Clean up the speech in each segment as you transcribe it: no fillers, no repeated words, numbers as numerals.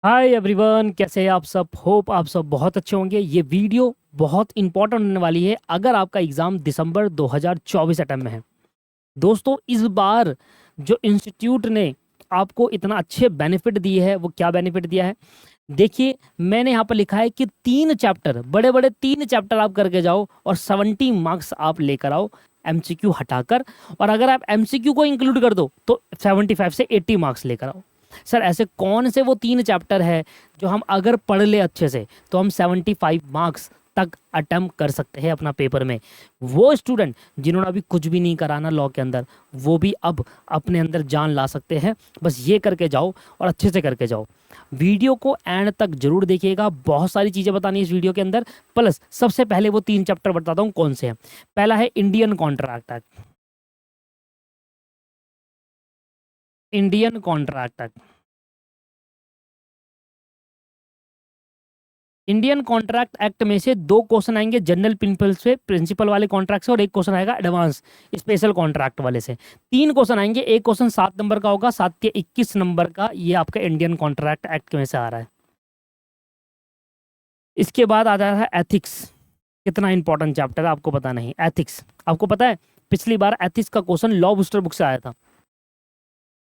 Hi everyone, कैसे हैं आप सब। होप आप सब बहुत अच्छे होंगे। ये वीडियो बहुत इंपॉर्टेंट होने वाली है अगर आपका एग्ज़ाम दिसंबर 2024 अटेम्प्ट में है। दोस्तों, इस बार जो इंस्टीट्यूट ने आपको इतना अच्छे बेनिफिट दिए है, वो क्या बेनिफिट दिया है देखिए। मैंने यहाँ पर लिखा है कि 3 चैप्टर, बड़े बड़े 3 चैप्टर आप करके जाओ और 70 मार्क्स आप लेकर आओ एमसीक्यू हटाकर। और अगर आप एमसीक्यू को इंक्लूड कर दो तो 75 से 80 मार्क्स लेकर आओ। सर, ऐसे कौन से वो 3 चैप्टर है जो हम अगर पढ़ ले अच्छे से तो हम 75 मार्क्स तक अटेम्प्ट कर सकते हैं अपना पेपर में। वो स्टूडेंट जिन्होंने अभी कुछ भी नहीं करा ना लॉ के अंदर, वो भी अब अपने अंदर जान ला सकते हैं। बस ये करके जाओ और अच्छे से करके जाओ। वीडियो को एंड तक जरूर देखिएगा, बहुत सारी चीज़ें बतानी है इस वीडियो के अंदर। प्लस सबसे पहले वो 3 चैप्टर बताता हूँ कौन से हैं। पहला है Indian contract act. Indian contract act Indian contract act में से 2 क्वेश्चन आएंगे जनरल प्रिंसिपल से, प्रिंसिपल वाले कॉन्ट्रैक्ट से, और एक क्वेश्चन आएगा एडवांस स्पेशल कॉन्ट्रैक्ट वाले से। 3 क्वेश्चन आएंगे। एक क्वेश्चन 7 नंबर का होगा, 7 या 21 नंबर का। ये आपका इंडियन कॉन्ट्रैक्ट एक्ट में से आ रहा है। इसके बाद आ जाता है एथिक्स। कितना इंपॉर्टेंट चैप्टर है आपको पता नहीं। एथिक्स, आपको पता है पिछली बार एथिक्स का क्वेश्चन लॉ बूस्टर बुक से आया था।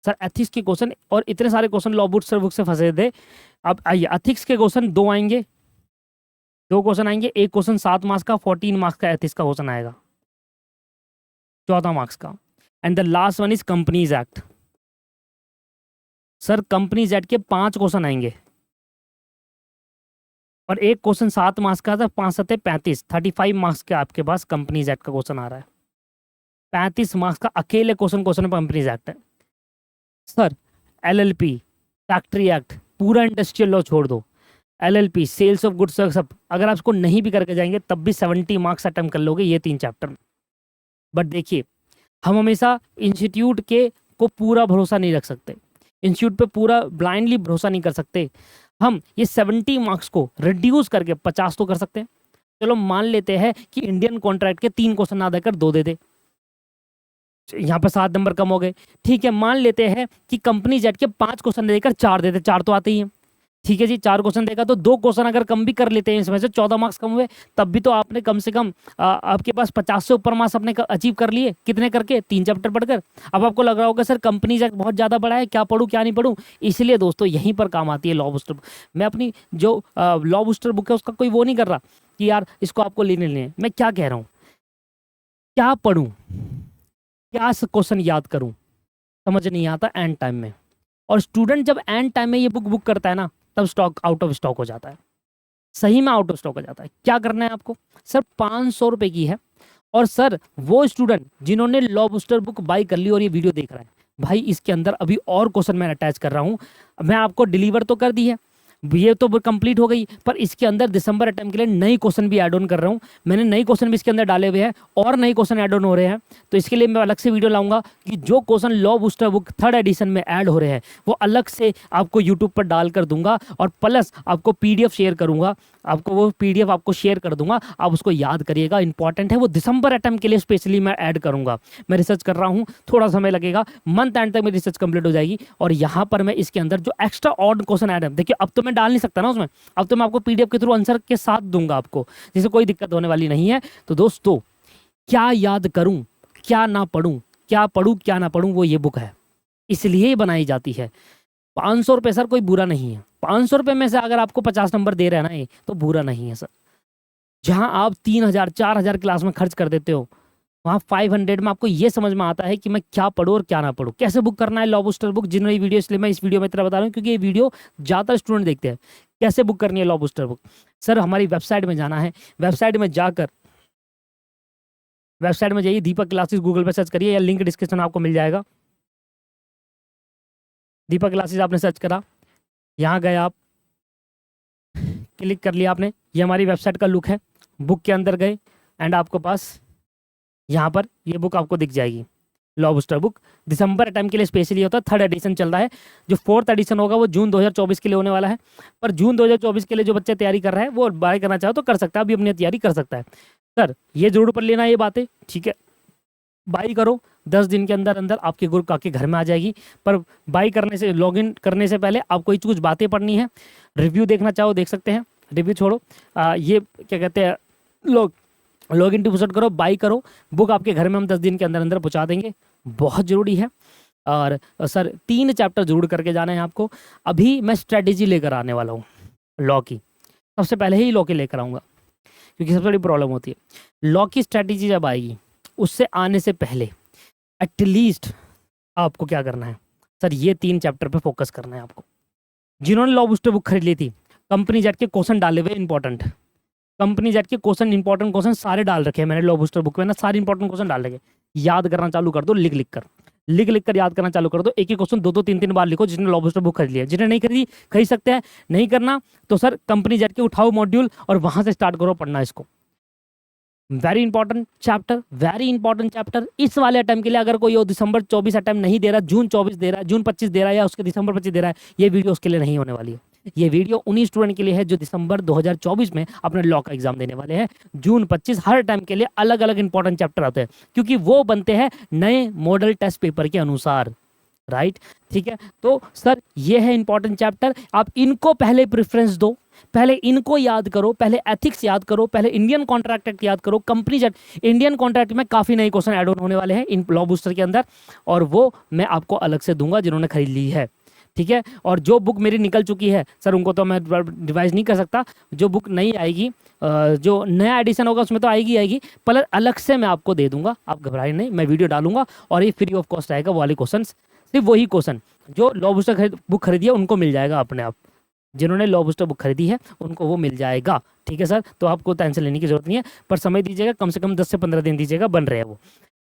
सर, एथिक्स के क्वेश्चन और इतने सारे क्वेश्चन लॉ बूस्टर बुक से फंसे थे। अब आइए, एथिक्स के क्वेश्चन 2 आएंगे। 2 क्वेश्चन आएंगे। एक क्वेश्चन 7 मार्क्स का, 14 मार्क्स का एथिक्स का क्वेश्चन आएगा, 14 मार्क्स का। And the last one is companies act. Sir, companies act के 5 क्वेश्चन आएंगे और एक क्वेश्चन 7 मार्क्स का था। 5 7 35, 35 मार्क्स के आपके पास कंपनीज एक्ट का क्वेश्चन आ रहा है। 35 मार्क्स का अकेले क्वेश्चन कंपनीज एक्ट है। सर, एलएलपी, फैक्ट्री एक्ट, पूरा इंडस्ट्रियल लॉ छोड़ दो, एलएलपी, सेल्स ऑफ गुड्स, सब अगर आप इसको नहीं भी करके जाएंगे तब भी 70 मार्क्स अटेम्प्ट कर लोगे ये 3 चैप्टर। बट देखिए, हम हमेशा इंस्टीट्यूट के को पूरा भरोसा नहीं रख सकते। इंस्टीट्यूट पे पूरा ब्लाइंडली भरोसा नहीं कर सकते। हम ये 70 मार्क्स को रिड्यूस करके 50 तो कर सकते हैं। चलो मान लेते हैं कि इंडियन कॉन्ट्रैक्ट के 3 क्वेश्चन ना देकर 2 दे दे, यहाँ पर 7 नंबर कम हो गए। ठीक है, मान लेते हैं कि कंपनी जेट के 5 क्वेश्चन देकर 4 देते, 4 तो आते ही हैं। ठीक है जी, 4 क्वेश्चन देगा तो 2 क्वेश्चन अगर कम भी कर लेते हैं, इसमें से 14 मार्क्स कम हुए, तब भी तो आपने कम से कम आपके पास 50 से ऊपर मार्क्स अपने अचीव कर लिए। कितने करके? 3 चैप्टर पढ़कर। अब आपको लग रहा होगा सर कंपनी एक्ट बहुत ज़्यादा बड़ा है, क्या पढ़ूँ क्या नहीं पढ़ूँ। इसलिए दोस्तों यहीं पर काम आती है लॉ बूस्टर। मैं अपनी जो लॉ बूस्टर बुक है उसका कोई वो नहीं कर रहा कि यार इसको आपको लेने लेने। मैं क्या कह रहा हूँ, क्या पढ़ूँ, क्या क्वेश्चन याद करूँ, समझ नहीं आता एंड टाइम में। और स्टूडेंट जब एंड टाइम में ये बुक बुक करता है ना, तब स्टॉक आउट ऑफ स्टॉक हो जाता है। सही में आउट ऑफ स्टॉक हो जाता है। क्या करना है आपको? सर, 500 रुपये की है। और सर, वो स्टूडेंट जिन्होंने लॉ बूस्टर बुक बाई कर ली और ये वीडियो देख रहा है, भाई इसके अंदर अभी और क्वेश्चन मैं अटैच कर रहा हूँ। मैं आपको डिलीवर तो कर दी है, ये तो कंप्लीट हो गई, पर इसके अंदर दिसंबर अटेम्प्ट के लिए नई क्वेश्चन भी ऐड ऑन कर रहा हूँ। मैंने नई क्वेश्चन भी इसके अंदर डाले हुए हैं और नए क्वेश्चन ऐड ऑन हो रहे हैं। तो इसके लिए मैं अलग से वीडियो लाऊंगा कि जो question law booster book 3rd edition में ऐड हो रहे हैं वो अलग से आपको यूट्यूब पर डाल कर दूंगा। और प्लस आपको पीडीएफ शेयर करूंगा, आपको वो पीडीएफ आपको शेयर कर दूंगा। आप उसको याद करिएगा, इंपॉर्टेंट है वो। दिसंबर अटेम्प्ट के लिए स्पेशली मैं ऐड करूंगा। मैं रिसर्च कर रहा हूँ, थोड़ा समय लगेगा, मंथ एंड तक मेरी रिसर्च कंप्लीट हो जाएगी। और यहाँ पर मैं इसके अंदर जो एक्स्ट्रा ऑड क्वेश्चन ऐड है, देखिए अब तो मैं डाल नहीं सकता ना उसमें, अब तो मैं आपको पीडीएफ के थ्रू आंसर के साथ दूंगा आपको, जिससे कोई दिक्कत होने वाली नहीं है। तो दोस्तों, क्या याद करूं, क्या ना पढ़ूं, क्या पढ़ूं क्या ना पढ़ूं, वो ये बुक है, इसलिए ही बनाई जाती है। 500 रुपये सर कोई बुरा नहीं है। 500 रुपये में से अगर आपको 50 नंबर दे रहे हैं ना ये, तो बुरा नहीं है सर। जहां आप 3,000 4,000 क्लास में खर्च कर देते हो, वहाँ 500 में आपको ये समझ में आता है कि मैं क्या पढ़ूँ और क्या ना पढ़ूँ, कैसे बुक करना है लॉ बूस्टर बुक। जिन्होंने वीडियो, इसलिए मैं इस वीडियो में इतना बता रहा हूँ क्योंकि ये वीडियो ज़्यादातर स्टूडेंट देखते हैं, कैसे बुक करनी है लॉ बूस्टर बुक। सर, हमारी वेबसाइट में जाना है, वेबसाइट में जाकर, वेबसाइट में जाइए, दीपक क्लासेस गूगल पर सर्च करिए या लिंक डिस्क्रिप्शन में आपको मिल जाएगा। दीपक क्लासेस आपने सर्च करा, यहाँ गए आप, क्लिक कर लिया आपने, ये हमारी वेबसाइट का लुक है। बुक के अंदर गए एंड आपको पास यहाँ पर ये बुक आपको दिख जाएगी, लॉ बूस्टर बुक। दिसंबर अटेम्प्ट के लिए स्पेशली होता है, 3rd एडिशन चल रहा है। जो 4th एडिशन होगा वो जून 2024 के लिए होने वाला है। पर जून 2024 के लिए जो बच्चे तैयारी कर रहे हैं वो बाय करना चाहो तो कर सकता है, अभी अपनी तैयारी कर सकता है। सर, ये जरूर पढ़ लेना ये बातें, ठीक है। बाई करो, 10 दिन के अंदर अंदर आपके ग्रुप आपके घर में आ जाएगी। पर बाई करने से, लॉगिन करने से पहले आपको कुछ बातें पढ़नी है। रिव्यू देखना चाहो देख सकते हैं, रिव्यू छोड़ो। ये क्या कहते हैं, लॉगिन डिपॉजिट करो, बाई करो, बुक आपके घर में हम 10 दिन के अंदर अंदर पहुंचा देंगे। बहुत ज़रूरी है। और सर 3 चैप्टर जरूर करके जाना है आपको। अभी मैं स्ट्रेटेजी लेकर आने वाला हूँ लॉ की, सबसे पहले ही लॉ की लेकर आऊँगा, क्योंकि सबसे बड़ी प्रॉब्लम होती है लॉ की स्ट्रेटेजी जब आएगी, उससे आने से पहले एटलीस्ट आपको क्या करना है सर, ये 3 चैप्टर पे फोकस करना है आपको। जिन्होंने लॉ बूस्टर बुक खरीद ली थी, कंपनी जेट के क्वेश्चन डाले हुए इंपॉर्टेंट, कंपनी जेट के क्वेश्चन इंपॉर्टेंट क्वेश्चन सारे डाल रखे हैं मैंने लॉ बूस्टर बुक में ना, सारे इंपॉर्टेंट क्वेश्चन डाल रखे। याद करना चालू कर दो, लिख लिख कर याद करना चालू कर दो। एक ही क्वेश्चन 2-2 3-3 बार लिखो, जिसने लॉ बूस्टर बुक खरीद लिया। जिन्हें नहीं खरीदी, खरीद सकते हैं। नहीं करना तो सर कंपनी जेट के उठाओ मॉड्यूल और वहां से स्टार्ट करो पढ़ना इसको। Very important chapter, very important chapter. इस वाले अटेम्प्ट के लिए अगर कोई दिसंबर 24 अटेम्प्ट नहीं दे रहा, जून 24 दे रहा है, जून 25 दे रहा है, या उसके दिसंबर 25 दे रहा है, ये वीडियो उसके लिए नहीं होने वाली है। ये वीडियो उन्हीं स्टूडेंट के लिए है जो दिसंबर 2024 में अपने लॉ का एग्जाम देने वाले हैं। जून 25 हर टाइम के लिए अलग अलग इंपॉर्टेंट चैप्टर आते हैं, क्योंकि वो बनते हैं नए मॉडल टेस्ट पेपर के अनुसार। राइट, ठीक है। तो सर ये है इंपॉर्टेंट चैप्टर, आप इनको पहले प्रेफरेंस दो, पहले इनको याद करो, पहले एथिक्स याद करो, पहले इंडियन कॉन्ट्रैक्ट एक्ट याद करो। कंपनी जेट इंडियन कॉन्ट्रैक्ट में काफ़ी नए क्वेश्चन ऐड ऑन होने वाले हैं इन लॉ बूस्टर के अंदर, और वो मैं आपको अलग से दूंगा जिन्होंने खरीद ली है। ठीक है। और जो बुक मेरी निकल चुकी है सर, उनको तो मैं रिवाइज नहीं कर सकता। जो बुक नहीं आएगी, जो नया एडिशन होगा उसमें तो आएगी, पर अलग से मैं आपको दे दूंगा, आप घबराइए नहीं। मैं वीडियो डालूंगा और ये फ्री ऑफ कॉस्ट आएगा। वो वाले क्वेश्चन, सिर्फ वही क्वेश्चन जो लॉ बूस्टर बुक खरीदी है उनको मिल जाएगा अपने आप। जिन्होंने लॉ बूस्टर बुक खरीदी है उनको वो मिल जाएगा। ठीक है सर, तो आपको टेंशन लेने की जरूरत नहीं है, पर समय दीजिएगा, कम से कम 10 से 15 दिन दीजिएगा, बन रहे हैं वो।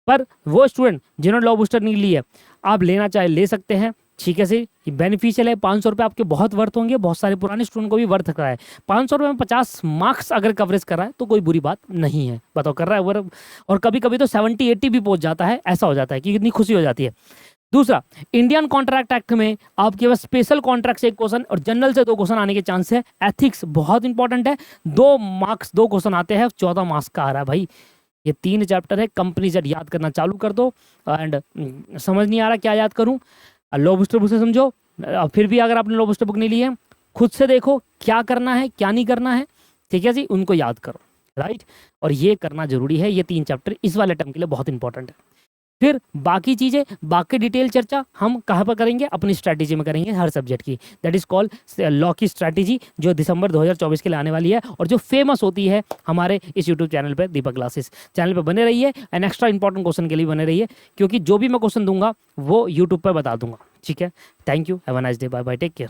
पर वो स्टूडेंट जिन्होंने लॉ बूस्टर नहीं ली है, आप लेना चाहे ले सकते हैं। ठीक है सर, ये बेनिफिशियल है। 500 रुपये आपके बहुत वर्थ होंगे, बहुत सारे पुराने स्टूडेंट को भी वर्थ करा है। 500 रुपये में 50 मार्क्स अगर कवरेज कर रहा है तो कोई बुरी बात नहीं है, बताओ कर रहा है वो। और कभी कभी तो 70-80 भी पहुंच जाता है, ऐसा हो जाता है कि कितनी खुशी हो जाती है। दूसरा, इंडियन कॉन्ट्रैक्ट एक्ट में आपके पास स्पेशल कॉन्ट्रैक्ट से 1 क्वेश्चन और जनरल से 2 क्वेश्चन आने के चांस है। एथिक्स बहुत इंपॉर्टेंट है, 2 मार्क्स 2 क्वेश्चन आते हैं, 14 मार्क्स का आ रहा है भाई। ये 3 चैप्टर है, कंपनी जेट याद करना चालू कर दो। एंड समझ नहीं आ रहा क्या याद करूं, लॉ बूस्टर बुक से समझो। फिर भी अगर आपने लॉ बूस्टर बुक नहीं ली है, खुद से देखो क्या करना है क्या नहीं करना है। ठीक है जी, उनको याद करो। राइट, और ये करना जरूरी है। ये 3 चैप्टर इस वाले टर्म के लिए बहुत इंपॉर्टेंट है। फिर बाकी चीज़ें, बाकी डिटेल चर्चा हम कहाँ पर करेंगे, अपनी स्ट्रैटेजी में करेंगे हर सब्जेक्ट की। दैट इज कॉल्ड लॉ की स्ट्रैटेजी, जो दिसंबर 2024 के लिए आने वाली है और जो फेमस होती है हमारे इस यूट्यूब चैनल पर, दीपक क्लासेस चैनल पर बने रहिए। एंड एक्स्ट्रा इंपॉर्टेंट क्वेश्चन के लिए बने रहिए, क्योंकि जो भी मैं क्वेश्चन दूंगा वो यूट्यूब पर बता दूंगा। ठीक है, thank you, have a nice day, bye bye, take care.